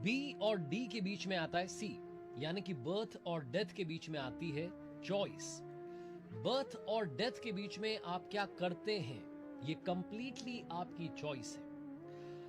B और D के बीच में आता है सी, यानी कि बर्थ और डेथ के बीच में आती है चॉइस। बर्थ और डेथ के बीच में आप क्या करते हैं, ये कंप्लीटली आपकी चॉइस है।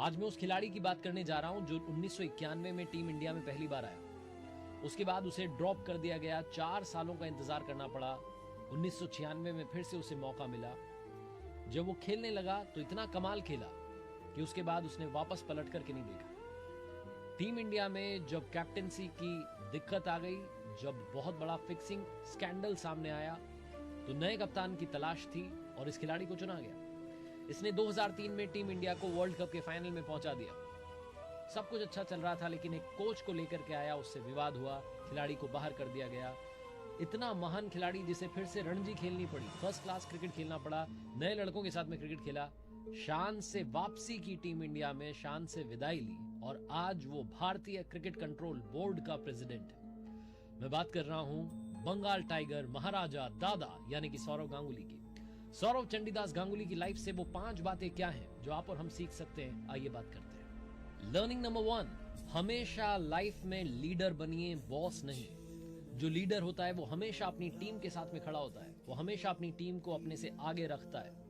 आज मैं उस खिलाड़ी की बात करने जा रहा हूं जो 1991 में टीम इंडिया में पहली बार आया। उसके बाद उसे ड्रॉप कर दिया गया, 4 सालों का इंतजार करना पड़ा। 1996 में फिर से उसे मौका मिला। जब वो खेलने लगा तो इतना कमाल खेला कि उसके बाद उसने वापस पलट करके नहीं देखा। टीम इंडिया में जब कैप्टेंसी की दिक्कत आ गई, जब बहुत बड़ा फिक्सिंग स्कैंडल सामने आया, तो नए कप्तान की तलाश थी और इस खिलाड़ी को चुना गया। इसने 2003 में टीम इंडिया को वर्ल्ड कप के फाइनल में पहुंचा दिया। सब कुछ अच्छा चल रहा था, लेकिन एक कोच को लेकर के आया, उससे विवाद हुआ, खिलाड़ी को बाहर कर दिया गया। इतना महान खिलाड़ी जिसे फिर से रणजी खेलनी पड़ी, फर्स्ट क्लास क्रिकेट खेलना पड़ा, नए लड़कों के साथ में क्रिकेट खेला, शान से वापसी की टीम इंडिया में, शान से विदाई ली और आज वो भारतीय क्रिकेट कंट्रोल बोर्ड का प्रेसिडेंट है। मैं बात कर रहा हूं बंगाल टाइगर महाराजा दादा यानी कि सौरव गांगुली की। सौरव चंडीदास गांगुली की लाइफ से वो 5 बातें क्या हैं जो आप और हम सीख सकते हैं, आइए बात करते हैं। लर्निंग नंबर 1, हमेशा लाइफ में लीडर बनिए, बॉस नहीं। जो लीडर होता है वो हमेशा अपनी टीम के साथ में खड़ा होता है, वो हमेशा अपनी टीम को अपने से आगे रखता है।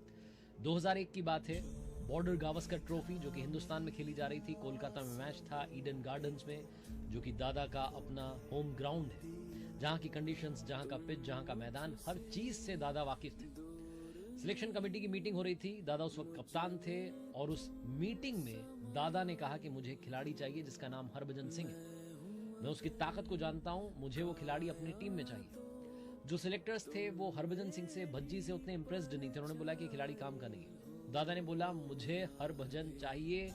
2001 की बात है, बॉर्डर गावस्कर ट्रॉफी जो कि हिंदुस्तान में खेली जा रही थी, कोलकाता में मैच था ईडन गार्डन्स में, जो कि दादा का अपना होम ग्राउंड है, जहां की कंडीशंस, जहां का पिच, जहां का मैदान, हर चीज से दादा वाकिफ थे। सिलेक्शन कमेटी की मीटिंग हो रही थी, दादा उस वक्त कप्तान थे और उस मीटिंग में दादा ने कहा कि मुझे खिलाड़ी चाहिए जिसका नाम हरभजन सिंह है। मैं उसकी ताकत को जानता हूं, मुझे वो खिलाड़ी अपनी टीम में चाहिए। जो सिलेक्टर्स थे वो हरभजन सिंह से, भज्जी से उतने इंप्रेस्ड नहीं थे। उन्होंने बोला कि खिलाड़ी काम का नहीं है। दादा ने बोला मुझे हरभजन चाहिए,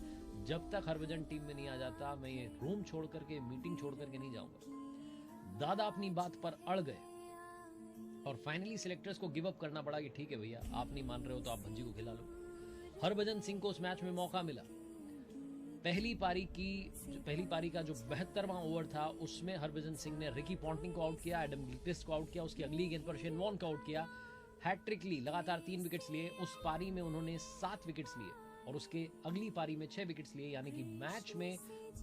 जब तक हरभजन टीम में नहीं आ जाता मैं ये रूम छोड़ करके, मीटिंग छोड़ करके नहीं जाऊंगा। दादा अपनी बात पर अड़ गए और फाइनली सिलेक्टर्स को गिव अप करना पड़ा कि ठीक है भैया, आप नहीं मान रहे हो तो आप भज्जी को खिला लो। हरभजन सिंह को उस मैच में मौका मिला। पहली पारी का जो 72वां ओवर था उसमें हरभजन सिंह ने रिकी पॉन्टिंग को आउट किया, एडम गिलक्रिस्ट को आउट किया, उसकी अगली गेंद पर शेन वॉर्न को आउट किया, हैट्रिक ली, लगातार 3 विकेट्स लिए। उस पारी में उन्होंने 7 विकेट्स लिए और उसके अगली पारी में 6 विकेट्स लिए, यानी कि मैच में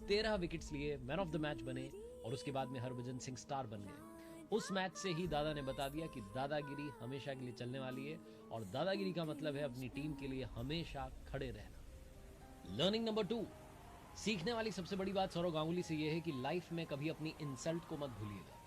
13 विकेट्स लिए, मैन ऑफ द मैच बने और उसके बाद में हरभजन सिंह स्टार बन गए। उस मैच से ही दादा ने बता दिया कि दादागिरी हमेशा के लिए चलने वाली है और दादागिरी का मतलब है अपनी टीम के लिए हमेशा खड़े रहना। लर्निंग नंबर 2, सीखने वाली सबसे बड़ी बात सौरव गांगुली से यह है कि लाइफ में कभी अपनी इंसल्ट को मत भूलिएगा।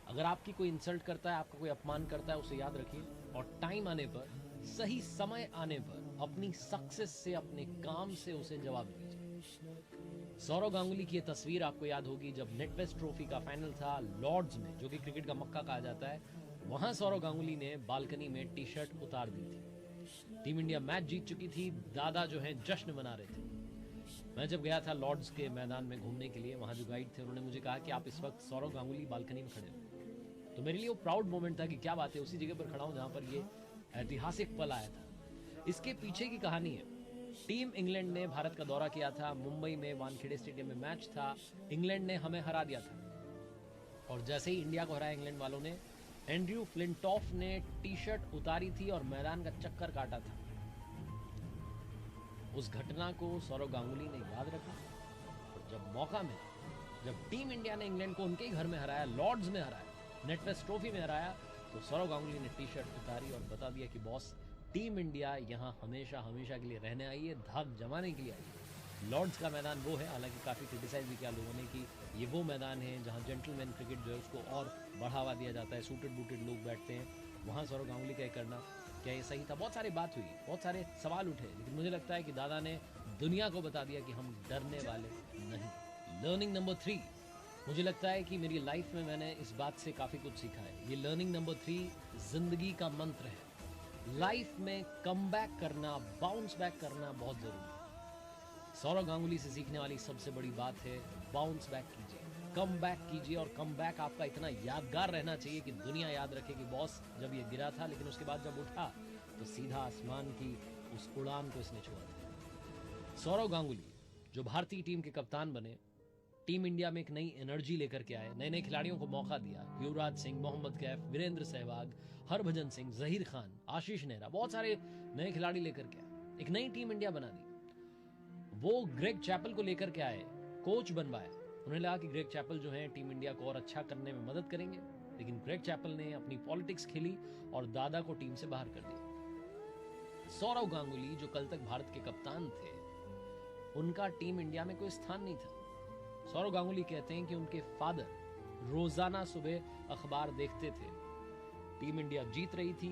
अगर आपकी कोई इंसल्ट करता है, आपका कोई अपमान करता है, उसे याद रखिए और टाइम आने पर, सही समय आने पर अपनी सक्सेस से, अपने काम से उसे जवाब दीजिए। सौरव गांगुली की यह तस्वीर आपको याद होगी जब नेटवेस्ट ट्रॉफी का फाइनल था लॉर्ड्स में, जो कि क्रिकेट का मक्का कहा जाता है। वहां सौरव गांगुली ने बालकनी में टी शर्ट उतार दी थी। टीम इंडिया मैच जीत चुकी थी, दादा जो है जश्न मना रहे थे। मैं जब गया था लॉर्ड्स के मैदान में घूमने के लिए, वहां जो गाइड थे उन्होंने मुझे कहा कि आप इस वक्त सौरव गांगुली बालकनी में खड़े हो। तो मेरे लिए वो प्राउड मोमेंट था कि क्या बात है, उसी जगह पर खड़ा हूं जहां पर ये ऐतिहासिक पल आया था। इसके पीछे की कहानी है, टीम इंग्लैंड ने भारत का दौरा किया था, मुंबई में वानखेड़े स्टेडियम में मैच था, इंग्लैंड ने हमें हरा दिया था और जैसे ही इंडिया को हराया इंग्लैंड वालों ने, एंड्रयू फ्लिंटॉफ ने टी शर्ट उतारी थी और मैदान का चक्कर काटा था। उस घटना को सौरव गांगुली ने याद रखा और जब मौका मिला, जब टीम इंडिया ने इंग्लैंड को उनके ही घर में हराया, लॉर्ड्स में हराया, नेटवेस्ट ट्रॉफी में हराया, तो सौरव गांगुली ने टी शर्ट उतारी और बता दिया कि बॉस, टीम इंडिया यहाँ हमेशा हमेशा के लिए रहने आई है, धाक जमाने के लिए आई है। लॉर्ड्स का मैदान वो है, हालांकि काफी क्रिटिसाइज भी किया लोगों ने कि ये वो मैदान है जहाँ जेंटलमैन क्रिकेट जो है उसको और बढ़ावा दिया जाता है, सूटेड बूटेड लोग बैठते हैं, वहाँ सौरव गांगुली का करना क्या ये सही था? बहुत सारी बात हुई, बहुत सारे सवाल उठे, लेकिन मुझे लगता है कि दादा ने दुनिया को बता दिया कि हम डरने वाले नहीं। लर्निंग नंबर 3, मुझे लगता है कि मेरी लाइफ में मैंने इस बात से काफी कुछ सीखा है। ये लर्निंग नंबर 3 जिंदगी का मंत्र है। लाइफ में कम बैक करना, बाउंस बैक करना बहुत जरूरी है। सौरव गांगुली से सीखने वाली सबसे बड़ी बात है बाउंस बैक कीजिए, कम बैक कीजिए और कम बैक आपका इतना यादगार रहना चाहिए कि दुनिया याद रखे कि बॉस जब ये गिरा था, लेकिन उसके बाद जब उठा तो सीधा आसमान की उस उड़ान को इसने छुआ दिया। सौरव गांगुली जो भारतीय टीम के कप्तान बने, टीम इंडिया में एक नई एनर्जी लेकर के आए, नए नए खिलाड़ियों को मौका दिया, युवराज सिंह, मोहम्मद कैफ, वीरेंद्र सहवाग, हरभजन सिंह, जहीर खान, आशीष नेहरा, बहुत सारे नए खिलाड़ी लेकर के आए, एक नई टीम इंडिया बना दी। वो ग्रेग चैपल को लेकर के आए कोच बनवाया। उन्हें लगा कि ग्रेग चैपल जो है टीम इंडिया को और अच्छा करने में मदद करेंगे, लेकिन ग्रेग चैपल ने अपनी पॉलिटिक्स खेली और दादा को टीम से बाहर कर दिया। सौरव गांगुली जो कल तक भारत के कप्तान थे, उनका टीम इंडिया में कोई स्थान नहीं था। सौरव गांगुली कहते हैं कि उनके फादर रोजाना सुबह अखबार देखते थे, टीम इंडिया जीत रही थी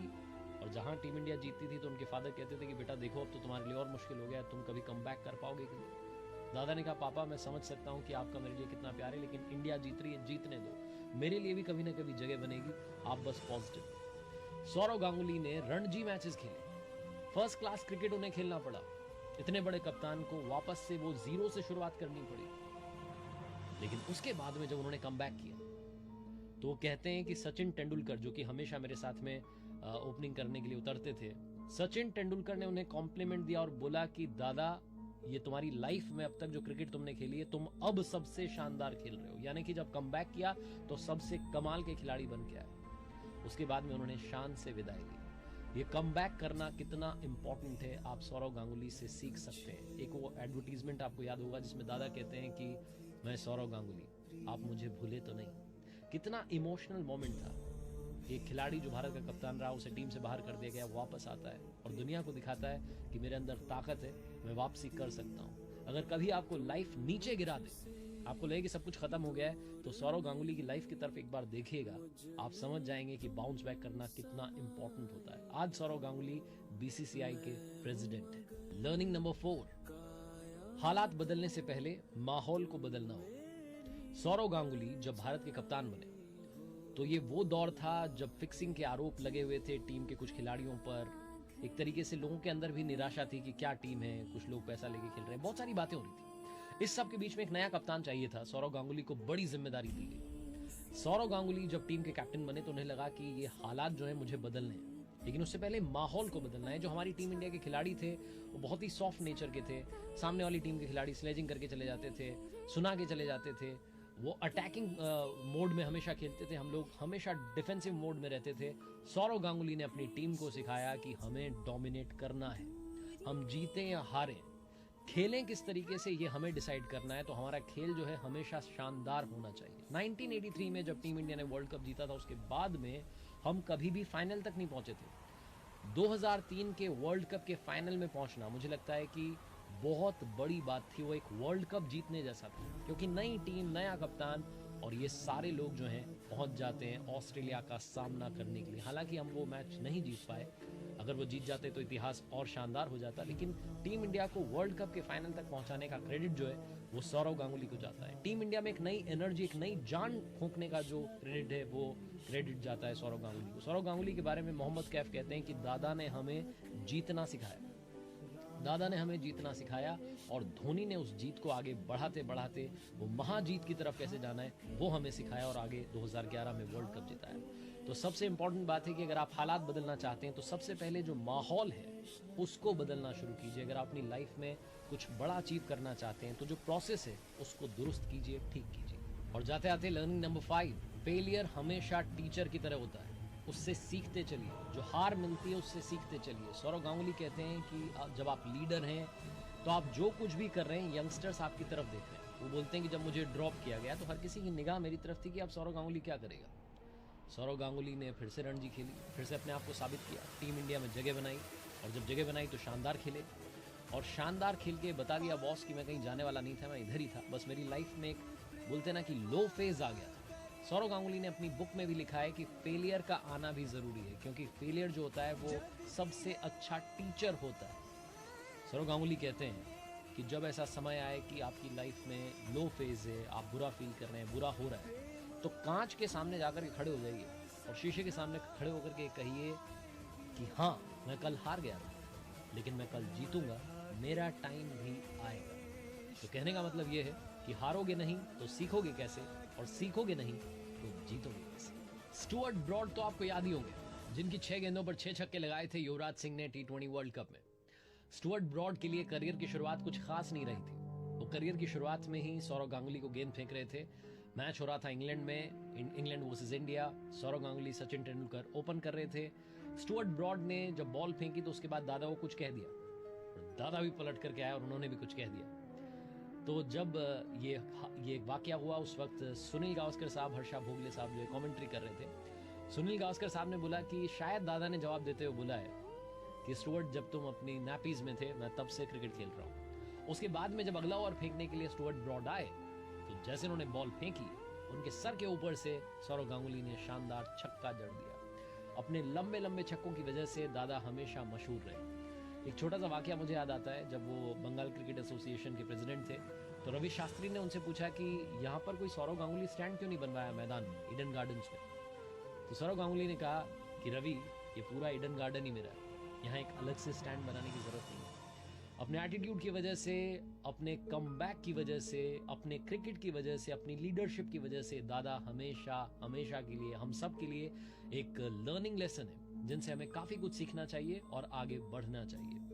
और जहां टीम इंडिया जीतती थी तो उनके फादर कहते थे कि बेटा देखो अब तो तुम्हारे लिए और मुश्किल हो गया, तुम कभी कम बैक कर पाओगे कि नहीं। दादा ने कहा पापा मैं समझ सकता हूं कि आपका मेरे लिए कितना प्यार है, लेकिन इंडिया जीत रही है, जीतने दो, मेरे लिए भी कभी ना कभी जगह बनेगी, आप बस पॉजिटिव। सौरव गांगुली ने रणजी मैचेस खेले, फर्स्ट क्लास क्रिकेट उन्हें खेलना पड़ा, इतने बड़े कप्तान को वापस से वो जीरो से शुरुआत करनी पड़ी। लेकिन उसके बाद में जब उन्होंने कम बैक किया तो वो कहते हैं कि सचिन तेंदुलकर जो कि हमेशा मेरे साथ में ओपनिंग करने के लिए उतरते थे, सचिन तेंदुलकर ने उन्हें कॉम्प्लीमेंट दिया और बोला कि दादा ये तुम्हारी लाइफ में अब तक जो क्रिकेट तुमने खेली है, तुम अब सबसे शानदार खेल रहे हो। यानी कि जब कम बैक किया तो सबसे कमाल के खिलाड़ी बन के आए। उसके बाद में उन्होंने शान से विदाई ली। ये कम बैक करना कितना इंपॉर्टेंट है आप सौरव गांगुली से सीख सकते हैं। एक वो एडवर्टीजमेंट आपको याद होगा जिसमें दादा कहते हैं कि मैं सौरव गांगुली, आप मुझे भूले तो नहीं। कितना इमोशनल मोमेंट था। एक खिलाड़ी जो भारत का कप्तान रहा, उसे टीम से बाहर कर दिया गया, वापस आता है और दुनिया को दिखाता है कि मेरे अंदर ताकत है, मैं वापसी कर सकता हूं। अगर कभी आपको लाइफ नीचे गिरा दे, आपको लगे कि सब कुछ खत्म हो गया है, तो सौरव गांगुली की लाइफ की तरफ एक बार देखिएगा, आप समझ जाएंगे कि बाउंस बैक करना कितना इंपॉर्टेंट होता है। आज सौरव गांगुली बीसीसीआई के प्रेसिडेंट है। लर्निंग नंबर 4, हालात बदलने से पहले माहौल को बदलना हो। सौरव गांगुली जब भारत के कप्तान बने तो ये वो दौर था जब फिक्सिंग के आरोप लगे हुए थे टीम के कुछ खिलाड़ियों पर। एक तरीके से लोगों के अंदर भी निराशा थी कि क्या टीम है, कुछ लोग पैसा लेके खेल रहे हैं, बहुत सारी बातें हो रही थी। इस सब के बीच में एक नया कप्तान चाहिए था। सौरव गांगुली को बड़ी जिम्मेदारी दी गई। सौरव गांगुली जब टीम के कैप्टन बने तो उन्हें लगा कि ये हालात जो है मुझे बदलने हैं, लेकिन उससे पहले माहौल को बदलना है। जो हमारी टीम इंडिया के खिलाड़ी थे वो बहुत ही सॉफ्ट नेचर के थे। सामने वाली टीम के खिलाड़ी स्लेजिंग करके चले जाते थे, सुना के चले जाते थे, वो अटैकिंग मोड में हमेशा खेलते थे, हम लोग हमेशा डिफेंसिव मोड में रहते थे। सौरव गांगुली ने अपनी टीम को सिखाया कि हमें डोमिनेट करना है, हम जीतें या हारें, खेलें किस तरीके से ये हमें डिसाइड करना है। तो हमारा खेल जो है हमेशा शानदार होना चाहिए। 1983 में जब टीम इंडिया ने वर्ल्ड कप जीता था, उसके बाद में हम कभी भी फाइनल तक नहीं पहुंचे थे। 2003 के वर्ल्ड कप के फाइनल में पहुंचना मुझे लगता है कि बहुत बड़ी बात थी। वो एक वर्ल्ड कप जीतने जैसा था, क्योंकि नई टीम, नया कप्तान और ये सारे लोग जो हैं पहुंच जाते हैं ऑस्ट्रेलिया का सामना करने के लिए। हालांकि हम वो मैच नहीं जीत पाए, अगर वो जीत जाते तो इतिहास और शानदार हो जाता। लेकिन टीम इंडिया को वर्ल्ड कप के फाइनल तक पहुंचाने का क्रेडिट जो है वो सौरव गांगुली को जाता है। टीम इंडिया में एक नई एनर्जी, एक नई जान फूंकने का जो क्रेडिट है वो क्रेडिट जाता है सौरव गांगुली को। सौरव गांगुली के बारे में मोहम्मद कैफ कहते हैं कि दादा ने हमें जीतना सिखाया, दादा ने हमें जीतना सिखाया और धोनी ने उस जीत को आगे बढ़ाते बढ़ाते वो महाजीत की तरफ कैसे जाना है वो हमें सिखाया और आगे 2011 में वर्ल्ड कप जिताया। तो सबसे इंपॉर्टेंट बात है कि अगर आप हालात बदलना चाहते हैं तो सबसे पहले जो माहौल है उसको बदलना शुरू कीजिए। अगर आप अपनी लाइफ में कुछ बड़ा अचीव करना चाहते हैं तो जो प्रोसेस है उसको दुरुस्त कीजिए, ठीक कीजिए। और जाते आते लर्निंग नंबर 5, फेलियर हमेशा टीचर की तरह होता है, उससे सीखते चलिए। जो हार मिलती है उससे सीखते चलिए। सौरव गांगुली कहते हैं कि जब आप लीडर हैं तो आप जो कुछ भी कर रहे हैं, यंगस्टर्स आपकी तरफ देख रहे हैं। वो बोलते हैं कि जब मुझे ड्रॉप किया गया तो हर किसी की निगाह मेरी तरफ थी कि अब सौरव गांगुली क्या करेगा। सौरव गांगुली ने फिर से रणजी खेली, फिर से अपने आप को साबित किया, टीम इंडिया में जगह बनाई और जब जगह बनाई तो शानदार खेले और शानदार खेल के बता दिया बॉस कि मैं कहीं जाने वाला नहीं था, मैं इधर ही था। बस मेरी लाइफ में एक बोलते ना कि लो फेज आ गया था। सौरव गांगुली ने अपनी बुक में भी लिखा है कि फेलियर का आना भी जरूरी है, क्योंकि फेलियर जो होता है वो सबसे अच्छा टीचर होता है। सौरव गांगुली कहते हैं कि जब ऐसा समय आए कि आपकी लाइफ में लो फेज है, आप बुरा फील कर रहे हैं, बुरा हो रहा है, तो कांच के सामने जाकर के खड़े हो जाइए और शीशे के सामने खड़े होकर के कहिए कि हाँ मैं कल हार गया था लेकिन मैं कल जीतूंगा, मेरा टाइम भी आएगा। तो कहने का मतलब ये है कि हारोगे नहीं तो सीखोगे कैसे, और सीखोगे नहीं तो जीतोगे कैसे। स्टुअर्ट ब्रॉड तो आपको याद ही होंगे, जिनकी 6 गेंदों पर 6 छक्के लगाए थे युवराज सिंह ने T20 वर्ल्ड कप में। स्टुअर्ट ब्रॉड के लिए करियर की शुरुआत कुछ खास नहीं रही थी। वो करियर की शुरुआत में ही सौरव गांगुली को गेंद फेंक रहे थे। मैच हो रहा था इंग्लैंड में, England versus India. Sourav Ganguly, Sachin Tendulkar open कर रहे थे। स्टुअर्ट ब्रॉड ने जब बॉल फेंकी तो उसके बाद दादा को कुछ कह दिया, दादा भी पलट करके आया और उन्होंने भी कुछ कह दिया। तो जब ये वाकया हुआ उस वक्त सुनील गावस्कर साहब, हर्षा भोगले साहब जो कमेंट्री कर रहे थे, सुनील गावस्कर साहब ने बोला कि शायद दादा ने जवाब देते हुए बोला है कि स्टुअर्ट जब तुम अपनी नैपीज में थे मैं तब से क्रिकेट खेल रहा हूँ। उसके बाद में जब अगला ओवर फेंकने के लिए स्टुअर्ट ब्रॉड आए तो जैसे उन्होंने बॉल फेंकी उनके सर के ऊपर से सौरव गांगुली ने शानदार छक्का जड़ दिया। अपने लंबे लंबे छक्कों की वजह से दादा हमेशा मशहूर रहे। एक छोटा सा वाकया मुझे याद आता है, जब वो बंगाल क्रिकेट एसोसिएशन के प्रेसिडेंट थे तो रवि शास्त्री ने उनसे पूछा कि यहाँ पर कोई सौरव गांगुली स्टैंड क्यों नहीं बनवाया मैदान में, ईडन गार्डन्स में। तो सौरव गांगुली ने कहा कि रवि, ये पूरा ईडन गार्डन ही मेरा है, यहाँ एक अलग से स्टैंड बनाने की जरूरत नहीं है। अपने एटीट्यूड की वजह से, अपने कमबैक की वजह से, अपने क्रिकेट की वजह से, अपनी लीडरशिप की वजह से दादा हमेशा हमेशा के लिए हम सब के लिए एक लर्निंग लेसन है जिनसे हमें काफी कुछ सीखना चाहिए और आगे बढ़ना चाहिए।